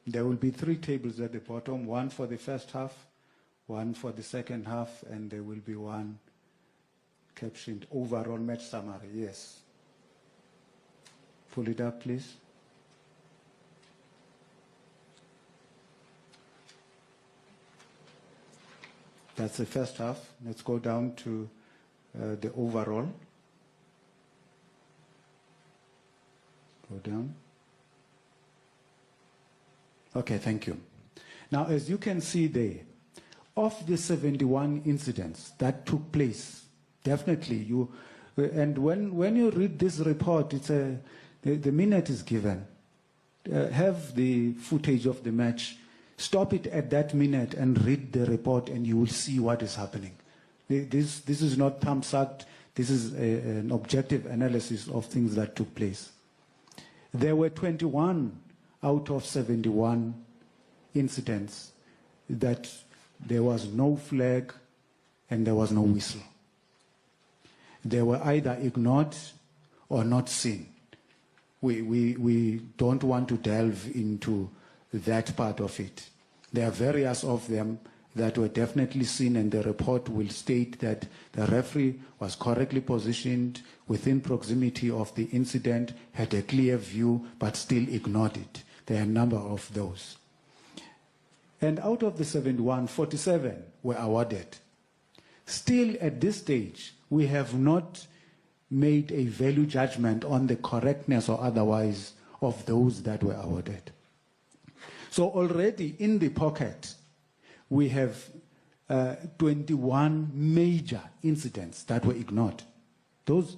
There will be 3 tables at the bottom, one for the first half, one for the second half, and there will be one captioned overall match summary. Yes. Pull it up, please. That's the first half. Let's go down to the overall. Go down. Okay, thank you. Now, as you can see there, of the 71 incidents that took place, definitely you, and when you read this report, it's the minute is given. Have the footage of the match. Stop it at that minute and read the report, and you will see what is happening. This is not thumbsucked. This is an objective analysis of things that took place. There were 21 out of 71 incidents that there was no flag and there was no whistle. They were either ignored or not seen. We don't want to delve into that part of it. There are various of them that were definitely seen, and the report will state that the referee was correctly positioned within proximity of the incident, had a clear view, but still ignored it. There are a number of those. And out of the 71, 47 were awarded. Still at this stage, we have not made a value judgment on the correctness or otherwise of those that were awarded. So already in the pocket, we have 21 major incidents that were ignored. Those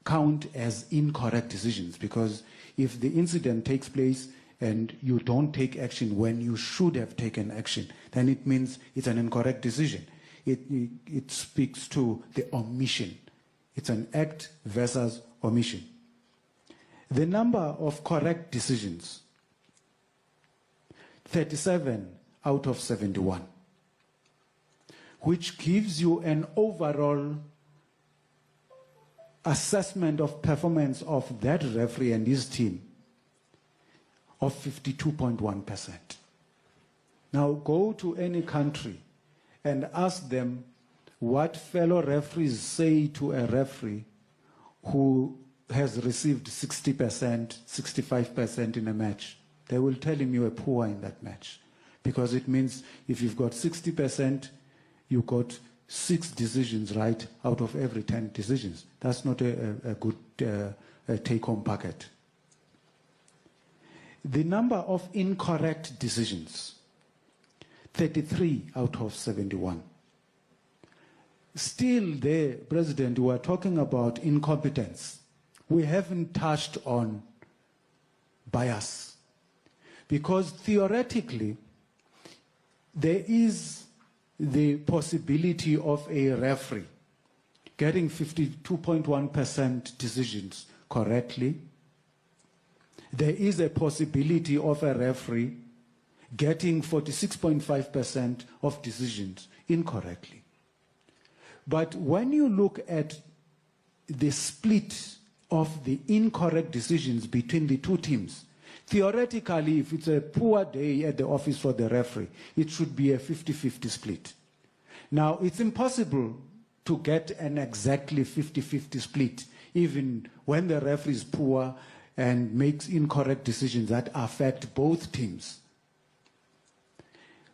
count as incorrect decisions, because if the incident takes place and you don't take action when you should have taken action, then it means it's an incorrect decision. It speaks to the omission. It's an act versus omission. The number of correct decisions, 37 out of 71, which gives you an overall assessment of performance of that referee and his team of 52.1%. Now go to any country and ask them what fellow referees say to a referee who has received 60%, 65% in a match. They will tell him you were poor in that match. Because it means if you've got 60%, you got 6 decisions right out of every 10 decisions. That's not a good take-home packet. The number of incorrect decisions, 33 out of 71. Still there, President, we are talking about incompetence. We haven't touched on bias. Because theoretically, there is the possibility of a referee getting 52.1% decisions correctly. There is a possibility of a referee getting 46.5% of decisions incorrectly. But when you look at the split of the incorrect decisions between the two teams, theoretically, if it's a poor day at the office for the referee, it should be a 50-50 split. Now, it's impossible to get an exactly 50-50 split, even when the referee is poor and makes incorrect decisions that affect both teams.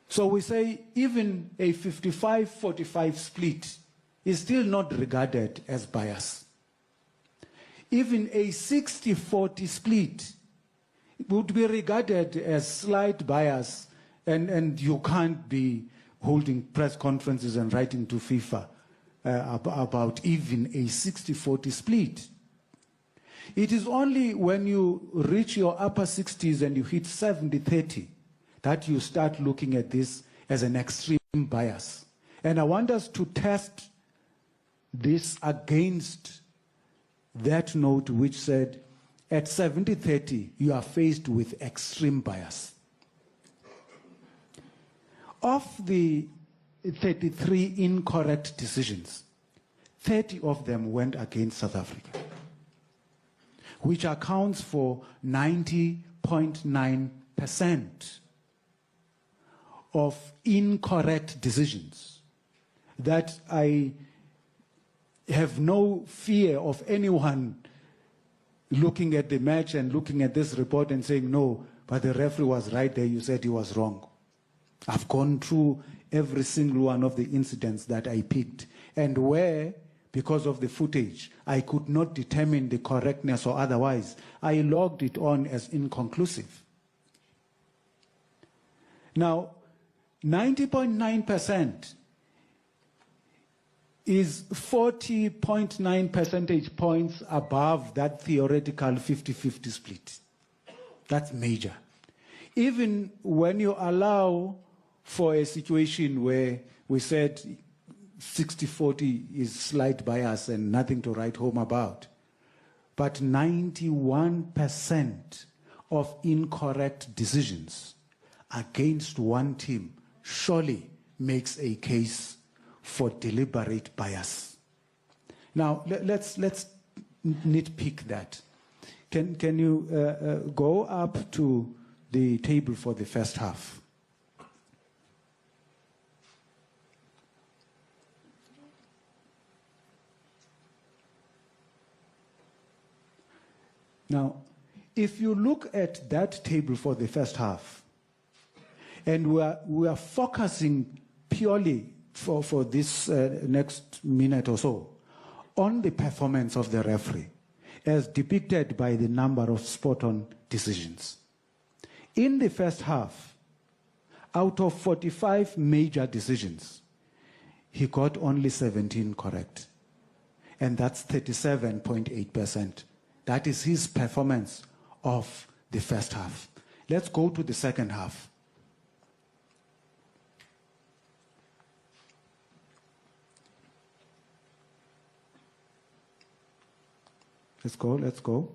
So we say even a 55-45 split is still not regarded as bias. Even a 60-40 split would be regarded as slight bias, and you can't be holding press conferences and writing to FIFA about even a 60-40 split. It is only when you reach your upper 60s and you hit 70-30 that you start looking at this as an extreme bias. And I want us to test this against that note which said, at 70-30, you are faced with extreme bias. Of the 33 incorrect decisions, 30 of them went against South Africa, which accounts for 90.9% of incorrect decisions that I have no fear of anyone looking at the match and looking at this report and saying, no, but the referee was right there, you said he was wrong. I've gone through every single one of the incidents that I picked, and where, because of the footage, I could not determine the correctness or otherwise, I logged it on as inconclusive. Now, 90.9% is 40.9 percentage points above that theoretical 50-50 split. That's major. Even when you allow for a situation where we said 60-40 is slight bias and nothing to write home about, but 91% of incorrect decisions against one team surely makes a case for deliberate bias. Now, let's nitpick that. Can you go up to the table for the first half? Now, if you look at that table for the first half, and we are focusing purely for this next minute or so on the performance of the referee as depicted by the number of spot-on decisions. In the first half, out of 45 major decisions, he got only 17 correct. And that's 37.8%. That is his performance of the first half. Let's go to the second half. Let's go.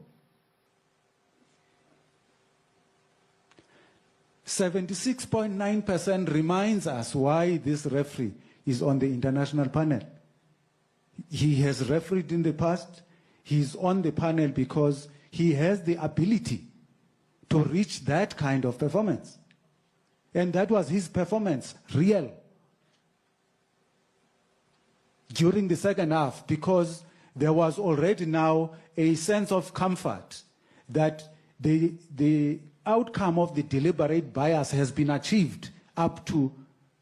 76.9% reminds us why this referee is on the international panel. He has refereed in the past. He's on the panel because he has the ability to reach that kind of performance. And that was his performance, real, during the second half, because there was already now a sense of comfort that the outcome of the deliberate bias has been achieved up to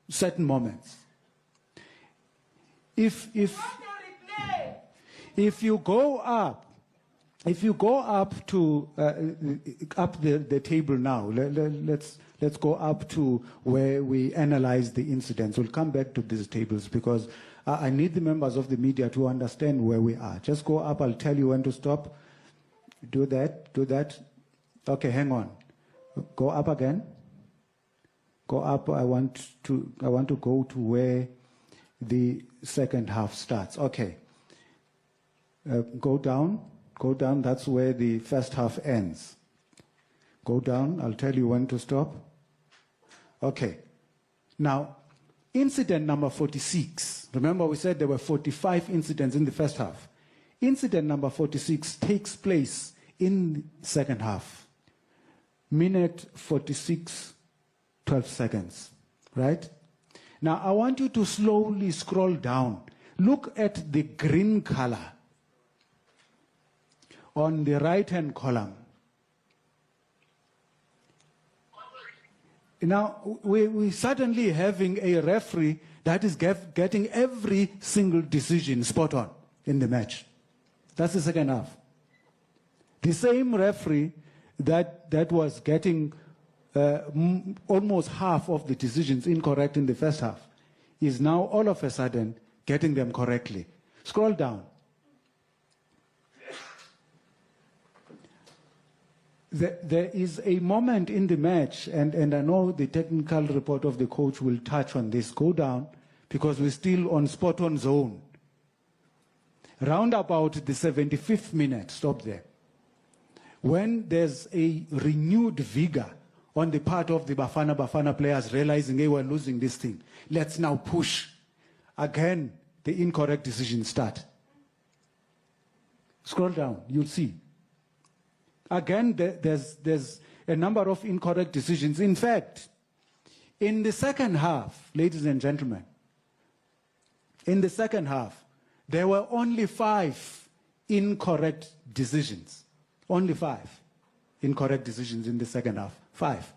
certain moments. If you go up to the table now, let's go up to where we analyze the incidents. We'll come back to these tables because I need the members of the media to understand where we are. Just go up, I'll tell you when to stop. Do that. Okay, hang on. Go up again. Go up, I want to go to where the second half starts. Okay. Go down, that's where the first half ends. Go down, I'll tell you when to stop. Okay. Now, incident number 46. Remember we said there were 45 incidents in the first half. Incident number 46 takes place in the second half. Minute 46, 12 seconds, right? Now, I want you to slowly scroll down. Look at the green color on the right-hand column. Now, we're suddenly having a referee that is getting every single decision spot on in the match. That's the second half. The same referee that was getting almost half of the decisions incorrect in the first half is now all of a sudden getting them correctly. Scroll down. There is a moment in the match, and I know the technical report of the coach will touch on this. Go down, because we're still on spot-on zone. Round about the 75th minute, stop there. When there's a renewed vigor on the part of the Bafana Bafana players realizing, hey, we're losing this thing. Let's now push. Again, the incorrect decisions start. Scroll down, you'll see. Again, there's a number of incorrect decisions. In fact, In the second half, ladies and gentlemen, in the second half, there were only 5 incorrect decisions. Only 5 incorrect decisions in the second half. 5.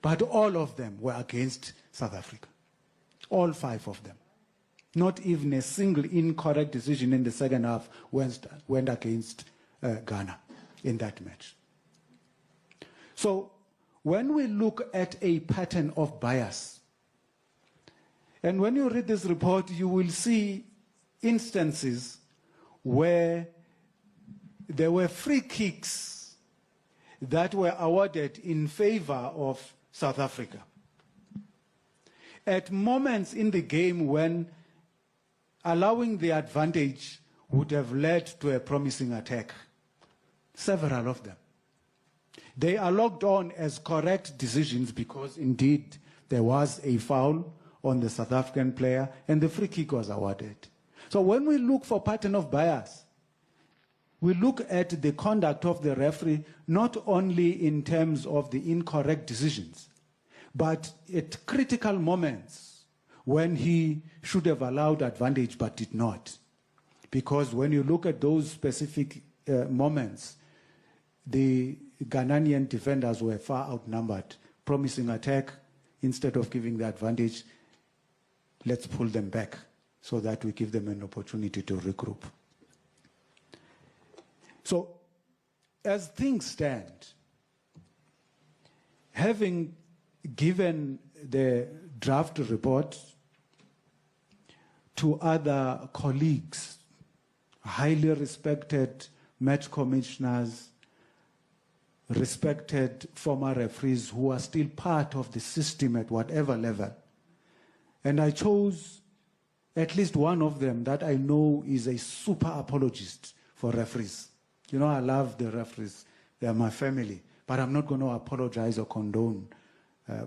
But all of them were against South Africa. All 5 of them. Not even a single incorrect decision in the second half went against Ghana in that match. So when we look at a pattern of bias, and when you read this report, you will see instances where there were free kicks that were awarded in favor of South Africa. At moments in the game when allowing the advantage would have led to a promising attack. Several of them. They are logged on as correct decisions because indeed there was a foul on the South African player and the free kick was awarded. So when we look for pattern of bias, we look at the conduct of the referee not only in terms of the incorrect decisions, but at critical moments when he should have allowed advantage but did not. Because when you look at those specific moments, the Ghanaian defenders were far outnumbered. Promising attack, instead of giving the advantage, let's pull them back so that we give them an opportunity to regroup. So, as things stand, having given the draft report to other colleagues, highly respected match commissioners, respected former referees who are still part of the system at whatever level. And I chose at least one of them that I know is a super apologist for referees. You know, I love the referees. They are my family. But I'm not going to apologize or condone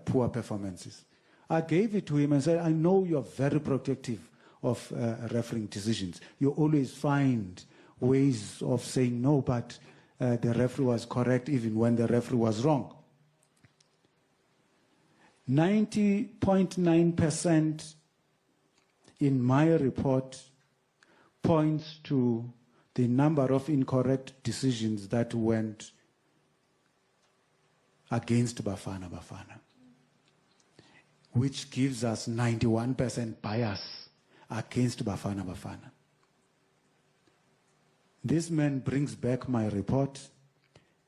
poor performances. I gave it to him and said, I know you're very protective of refereeing decisions. You always find ways of saying no, but the referee was correct even when the referee was wrong. 90.9% in my report points to the number of incorrect decisions that went against Bafana Bafana, which gives us 91% bias against Bafana Bafana. This man brings back my report.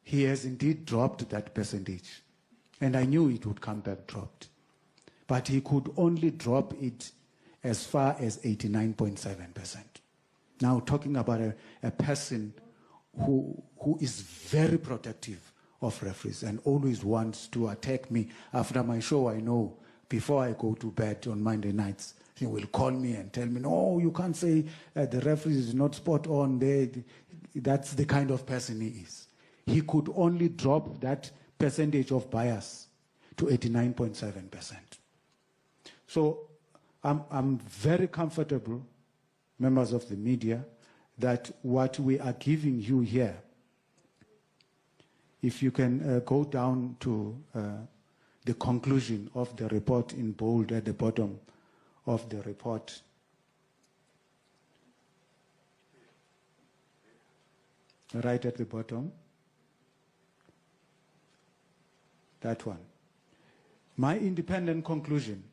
He has indeed dropped that percentage. And I knew it would come back dropped. But he could only drop it as far as 89.7%. Now talking about a person who is very protective of referees and always wants to attack me. After my show, I know, before I go to bed on Monday nights, he will call me and tell me, no, you can't say the referee is not spot on. That's the kind of person he is. He could only drop that percentage of bias to 89.7%. So I'm very comfortable, members of the media, that what we are giving you here, if you can go down to the conclusion of the report in bold at the bottom of the report. Right at the bottom. That one. My independent conclusion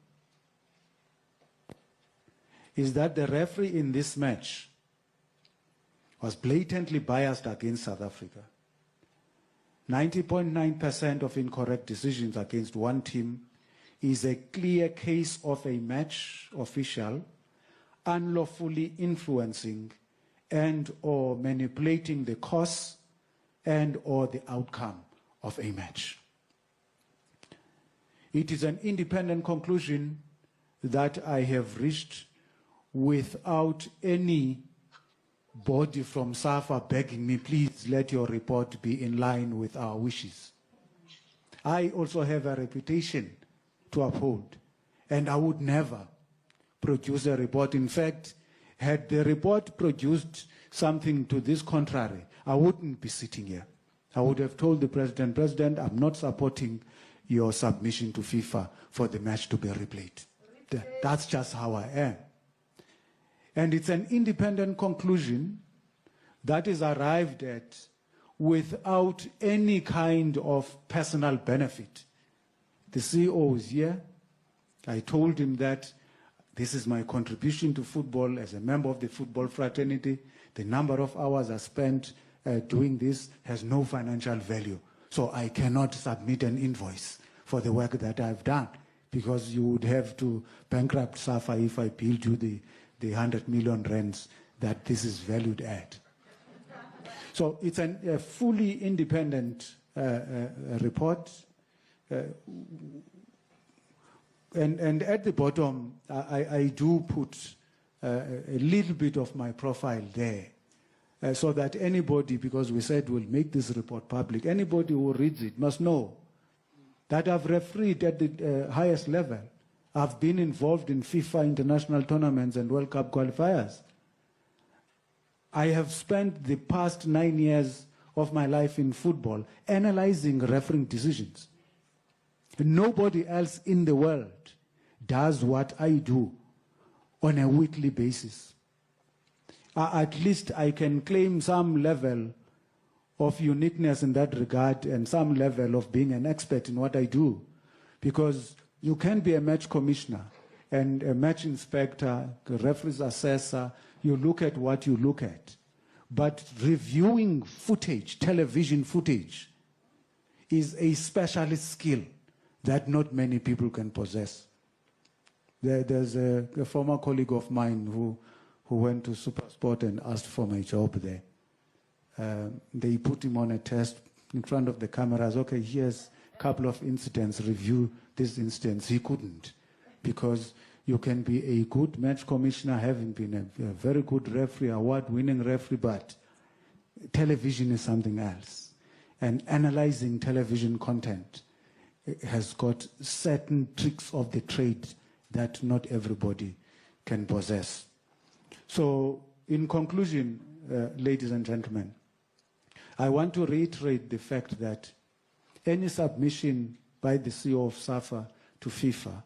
is that the referee in this match was blatantly biased against South Africa. 90.9% of incorrect decisions against one team is a clear case of a match official unlawfully influencing and or manipulating the course and or the outcome of a match. It is an independent conclusion that I have reached without any body from SAFA begging me, please let your report be in line with our wishes. I also have a reputation to uphold, and I would never produce a report. In fact, had the report produced something to this contrary, I wouldn't be sitting here. I would have told the President, I'm not supporting your submission to FIFA for the match to be replayed. That's just how I am. And it's an independent conclusion that is arrived at without any kind of personal benefit. The CEO is here. I told him that this is my contribution to football as a member of the football fraternity. The number of hours I spent doing this has no financial value. So I cannot submit an invoice for the work that I've done, because you would have to bankrupt SAFA if I billed you the 100 million rands that this is valued at. So it's a fully independent report. And at the bottom, I do put a little bit of my profile there, so that anybody, because we said we'll make this report public, anybody who reads it must know that I've refereed at the highest level. I've been involved in FIFA international tournaments and World Cup qualifiers. I have spent the past 9 years of my life in football analyzing refereeing decisions. Nobody else in the world does what I do on a weekly basis. At least I can claim some level of uniqueness in that regard and some level of being an expert in what I do. Because you can be a match commissioner and a match inspector, a referee's assessor, you look at what you look at. But reviewing footage, television footage, is a specialist skill that not many people can possess. There's a former colleague of mine who went to SuperSport and asked for my job there. They put him on a test in front of the cameras. Okay, here's a couple of incidents, review this instance. He couldn't, because you can be a good match commissioner, having been a very good referee, award-winning referee, but television is something else. And analyzing television content has got certain tricks of the trade that not everybody can possess. So, in conclusion, ladies and gentlemen, I want to reiterate the fact that any submission by the CEO of SAFA to FIFA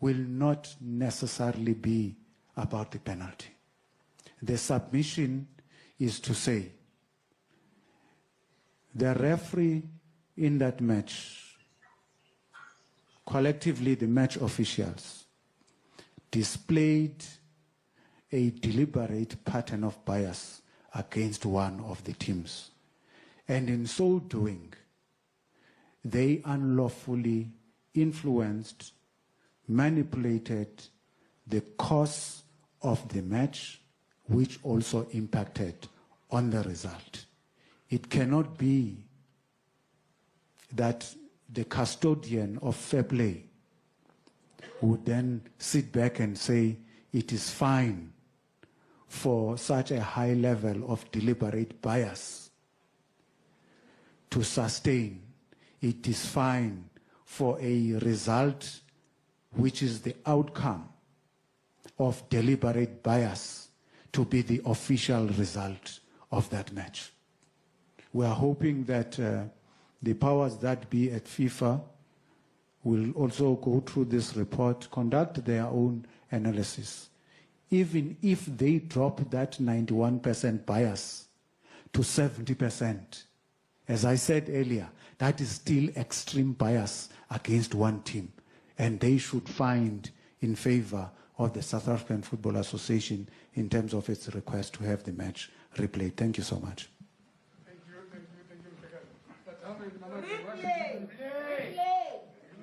will not necessarily be about the penalty. The submission is to say, the referee in that match, collectively the match officials, displayed a deliberate pattern of bias against one of the teams. And in so doing, they unlawfully influenced, manipulated the course of the match, which also impacted on the result. It cannot be that the custodian of fair play would then sit back and say it is fine for such a high level of deliberate bias to sustain. It is fine for a result which is the outcome of deliberate bias to be the official result of that match. We are hoping that the powers that be at FIFA will also go through this report, conduct their own analysis. Even if they drop that 91% bias to 70%, as I said earlier, that is still extreme bias against one team. And they should find in favor of the South African Football Association in terms of its request to have the match replayed. Thank you so much. Thank you,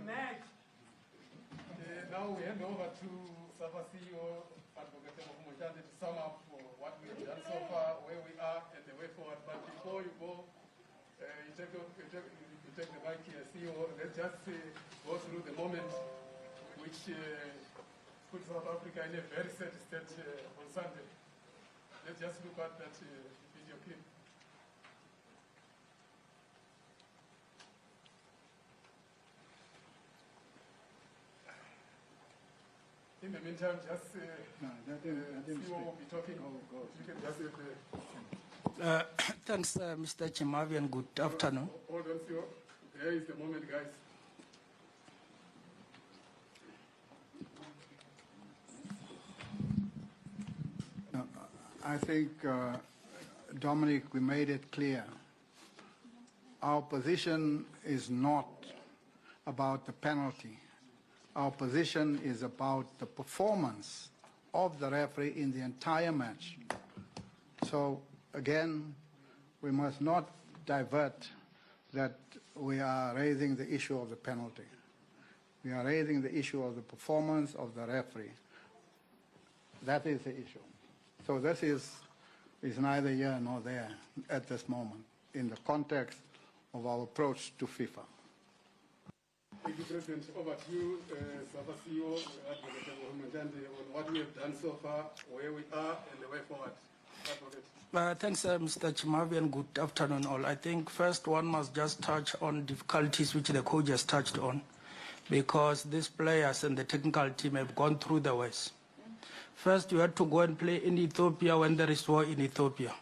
match. Now we hand over to SAFA CEO, Advocate Ngcobo, to sum up what we have done so far, where we are, and the way forward. But before you go, you take the mic here, CEO. Let's just go through the moment which put South Africa in a very sad state on Sunday. Let's just look at that video clip. In the meantime, just CEO will be talking. You can just Thanks, Mr. Chimavi, and good afternoon. Hold on, CEO. There is the moment, guys. I think, Dominic, we made it clear. Our position is not about the penalty. Our position is about the performance of the referee in the entire match. So, again, we must not divert that we are raising the issue of the penalty. We are raising the issue of the performance of the referee. That is the issue. So this is neither here nor there at this moment in the context of our approach to FIFA. Thank you, President. Over to you, SAFA CEO, Advocate Ngcobo, on what we have done so far, where we are, and the way forward. Advocate. Thanks, Mr. Chimavi, and good afternoon all. I think first one must just touch on difficulties which the coach has touched on, because these players and the technical team have gone through the worst. First, you had to go and play in Ethiopia when there is war in Ethiopia.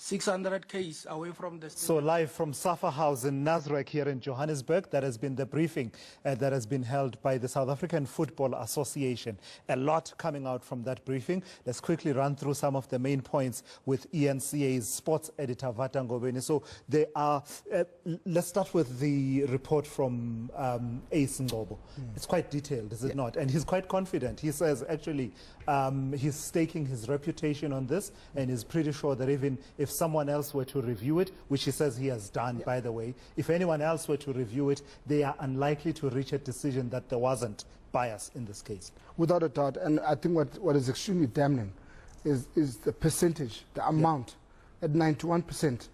600 km away from the... So live from SAFA House in Nasrec here in Johannesburg, that has been the briefing that has been held by the South African Football Association. A lot coming out from that briefing. Let's quickly run through some of the main points with ENCA's sports editor, Ngcobo. So they are, let's start with the report from Ace Ngcobo. It's quite detailed, is it not? And he's quite confident. He says actually he's staking his reputation on this, and he's pretty sure that even if someone else were to review it, which he says he has done, by the way, if anyone else were to review it, they are unlikely to reach a decision that there wasn't bias in this case. Without a doubt, and I think what is extremely damning is the percentage, the amount, at 91%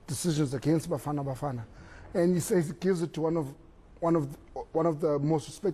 decisions against Bafana Bafana. And he says he gives it to one of the most respected